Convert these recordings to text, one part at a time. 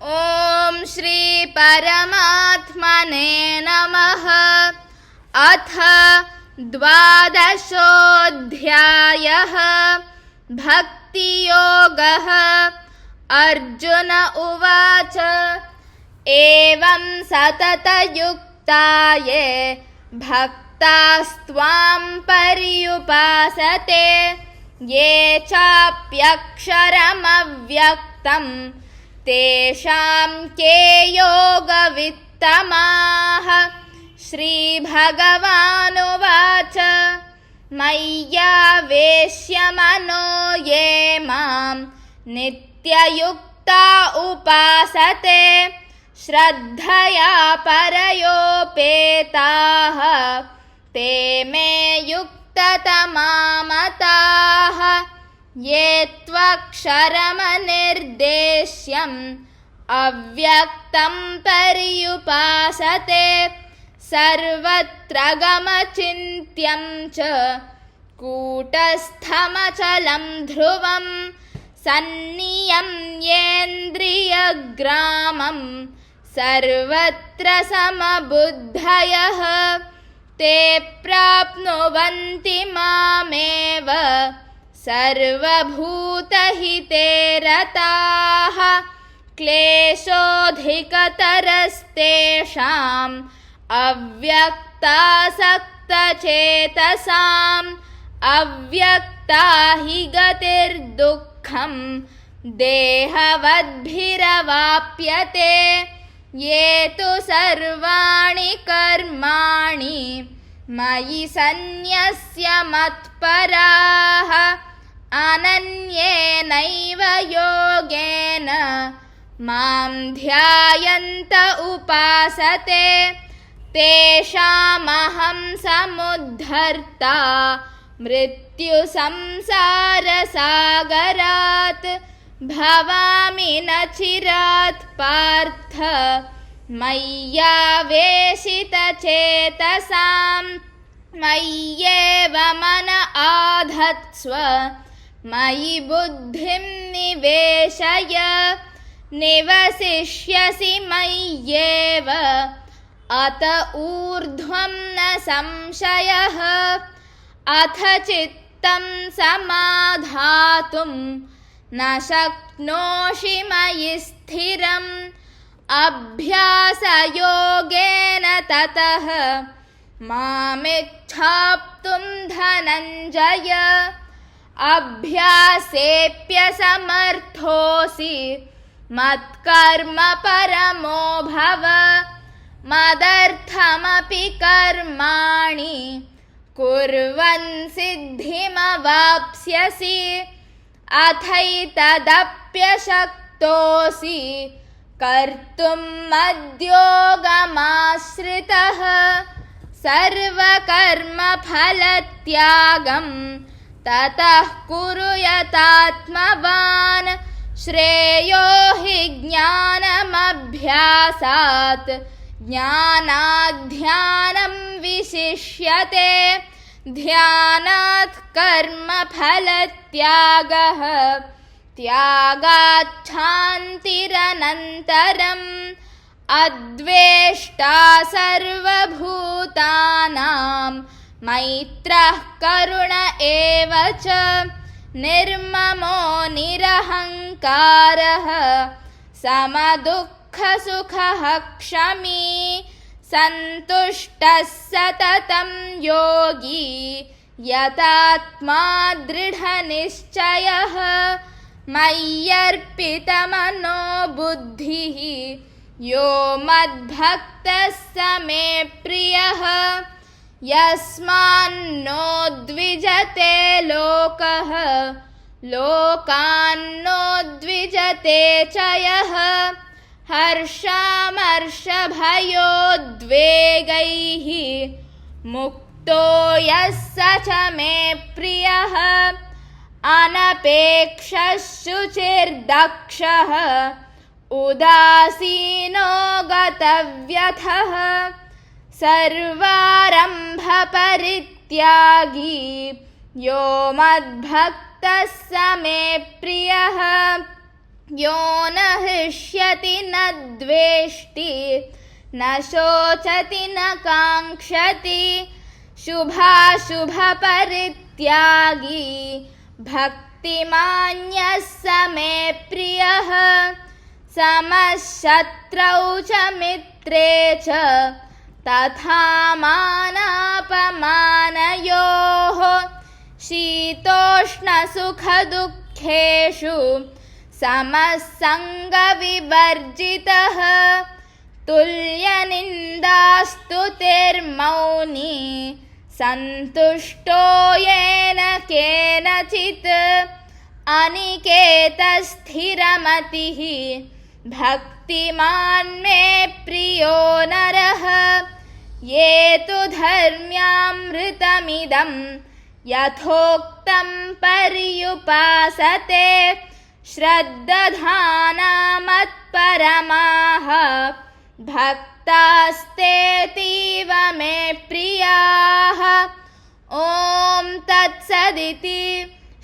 ॐ श्री परमात्मने नमः। अथ द्वादशोऽध्यायः। भक्तियोगः। अर्जुन उवाच एवं सततयुक्ता ये भक्तास्त्वां पर्युपासते ये चाप्यक्षरमव्यक्तं तेषां के योगवित्तमाः। श्रीभगवानुवाच मय्यावेश्य मनो ये मां नित्ययुक्ता उपासते श्रद्धया परयोपेताः ते मे युक्ततमा मताः। ये त्वक्षरमनिर्देश्यम् अव्यक्तं पर्युपासते सर्वत्र गमचिन्त्यं च कूटस्थमचलं ध्रुवं सन्नियम्येन्द्रियग्रामं सर्वत्र समबुद्धयः ते प्राप्नुवन्ति मामेव सर्वभूतहिते रताः। क्लेशोऽधिकतरस्तेषाम् अव्यक्तासक्तचेतसाम् अव्यक्ता हि गतिर्दुःखं देहवद्भिरवाप्यते। ये तु सर्वाणि कर्माणि मयि सन्न्यस्य मत्पराः अनन्येनैव योगेन मां ध्यायन्त उपासते तेषामहं समुद्धर्ता मृत्युसंसारसागरात् भवामि न चिरात् पार्थ मय्यावेशितचेतसां मय्येव मन आधत्स्व मयि बुद्धिं निवेशय निवसिष्यसि मय्येव अत ऊर्ध्वं न संशयः। अथ चित्तं समाधातुं न शक्नोषि मयि स्थिरम् अभ्यासयोगेन ततः मामिच्छाप्तुं धनञ्जय। अभ्यासेऽप्यसमर्थोऽसि मत्कर्म परमो भव मदर्थमपि कर्माणि कुर्वन् सिद्धिमवाप्स्यसि। अथैतदप्यशक्तोऽसि कर्तुं मद्योगमाश्रितः सर्वकर्मफलत्यागं ततः कुरु यतात्मवान्। श्रेयो हि ज्ञानमभ्यासात् ज्ञानाध्यानं विशिष्यते ध्यानात् कर्मफलत्यागः त्यागाच्छान्तिरनन्तरम्। अद्वेष्टा सर्वभूतानां मैत्रः करुण एव च निर्ममो निरहङ्कारः समदुःखसुखः क्षमी सन्तुष्टः सततं योगी यतात्मा दृढनिश्चयः। मय्यर्पितमनो बुद्धिः यो मद्भक्तः स मे प्रियः यस्मान्नो द्विजते लोकः लोकान्नो द्विजते च यः। हर्षामर्षभयोद्वेगैः मुक्तो यः स च मे प्रियः अनपेक्षः शुचिर्दक्षः उदासीनो गतव्यथः सर्वारम्भपरित्यागी यो मद्भक्तः स मे प्रियः यो न हृष्यति न द्वेष्टि न शोचति न काङ्क्षति शुभाशुभपरित्यागी भक्तिमान्यः स मे प्रियः समः शत्रौ च मित्रे च तथा मानापमानयोः शीतोष्णसुखदुःखेषु समः सङ्गविवर्जितः तुल्यनिन्दास्तुतिर्मौनी सन्तुष्टो येन केनचित् अनिकेतस्थिरमतिः भक्तिमान् मे प्रियो नरः ये तु धर्म्यामृतमिदं यथोक्तं पर्युपासते श्रद्दधाना मत्परमाः भक्तास्तेतीव मे प्रियाः। ॐ तत्सदिति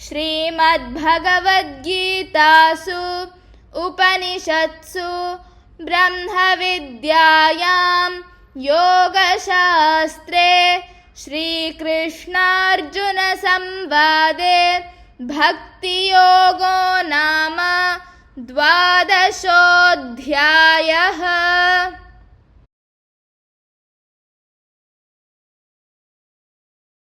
श्रीमद्भगवद्गीतासु उपनिषत्सु ब्रह्मविद्यायां योगशास्त्रे श्रीकृष्णार्जुनसंवादे भक्तियोगो नाम 12ोऽध्यायः।